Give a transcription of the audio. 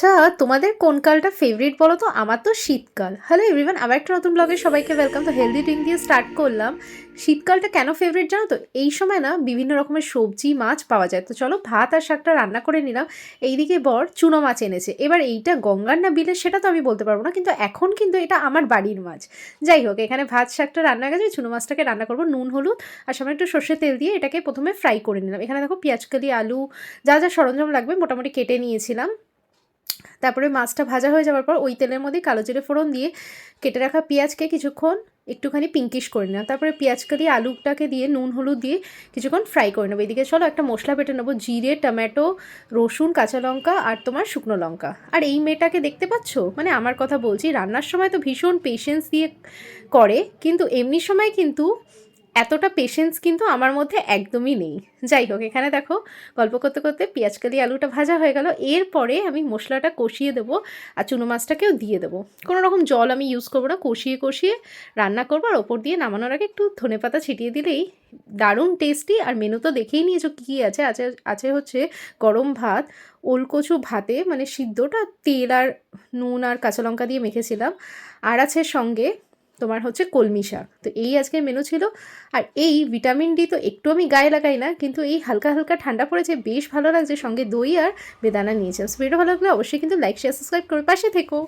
আচ্ছা, তোমাদের কোন কালটা ফেভারিট বলো তো? আমার তো শীতকাল। হ্যালো এভরিওয়ান, আবার একটা নতুন ব্লগে সবাইকে ওয়েলকাম। তো হেলদি ড্রিঙ্ক দিয়ে স্টার্ট করলাম। শীতকালটা কেন ফেভারিট জানো তো? এই সময় না বিভিন্ন রকমের সবজি মাছ পাওয়া যায়। তো চলো ভাত আর শাকটা রান্না করে নিলাম। এইদিকে বর চুনো মাছ এনেছে। এবার এইটা গঙ্গার না বিলের সেটা তো আমি বলতে পারবো না, কিন্তু এখন কিন্তু এটা আমার বাড়ির মাছ। যাই হোক, এখানে ভাত শাকটা রান্না হয়ে গেছে, চুনো মাছটাকে রান্না করবো নুন হলুদ আর সামান্য একটু সর্ষের তেল দিয়ে এটাকে প্রথমে ফ্রাই করে নিলাম। এখানে দেখো পেঁয়াজকলি আলু যা যা সরঞ্জাম লাগবে মোটামুটি কেটে নিয়েছিলাম। তারপরে মাছটা ভাজা হয়ে যাওয়ার পর ওই তেলের মধ্যে কালো জিরে ফোড়ন দিয়ে কেটে রাখা পেঁয়াজকে কিছুক্ষণ একটুখানি পিঙ্কিশ করে নিলাম। তারপরে পেঁয়াজকালি আলুটাকে দিয়ে নুন হলুদ দিয়ে কিছুক্ষণ ফ্রাই করে নেবো। এদিকে চলো একটা মশলা বেটে নেবো, জিরে টমেটো রসুন কাঁচা লঙ্কা আর তোমার শুকনো লঙ্কা। আর এই মেয়েটাকে দেখতে পাচ্ছ, মানে আমার কথা বলছি, রান্নার সময় তো ভীষণ পেশেন্স দিয়ে করে, কিন্তু এমনি সময় কিন্তু এতটা পেশেন্স কিন্তু আমার মধ্যে একদমই নেই। যাই হোক, এখানে দেখো গল্প করতে করতে পেঁয়াজকালি আলুটা ভাজা হয়ে গেল। এরপরে আমি মশলাটা কষিয়ে দেবো আর চুনো মাছটাকেও দিয়ে দেবো। কোনো রকম জল আমি ইউজ করবো না, কষিয়ে কষিয়ে রান্না করবো। আর ওপর দিয়ে নামানোর আগে একটু ধনেপাতা ছিটিয়ে দিলেই দারুণ টেস্টি। আর মেনু তো দেখেই নিয়েছো কী কী আছে। আছে আছে হচ্ছে গরম ভাত, ওলকচু ভাতে মানে সিদ্ধটা তেল আর নুন আর কাঁচা লঙ্কা দিয়ে মেখেছিলাম। আর আছে সঙ্গে তোমার হচ্ছে কলমি শাক। তো এই আজকের মেনু ছিল। আর এই ভিটামিন ডি তো একটু আমি গায়ে লাগাই না, কিন্তু এই হালকা হালকা ঠান্ডা পড়েছে, বেশ ভালো লাগছে। সঙ্গে দই আর বেদানা নিয়েছে। ভিডিও ভালো লাগলে অবশ্যই কিন্তু লাইক শেয়ার সাবস্ক্রাইব করে পাশে থেকো।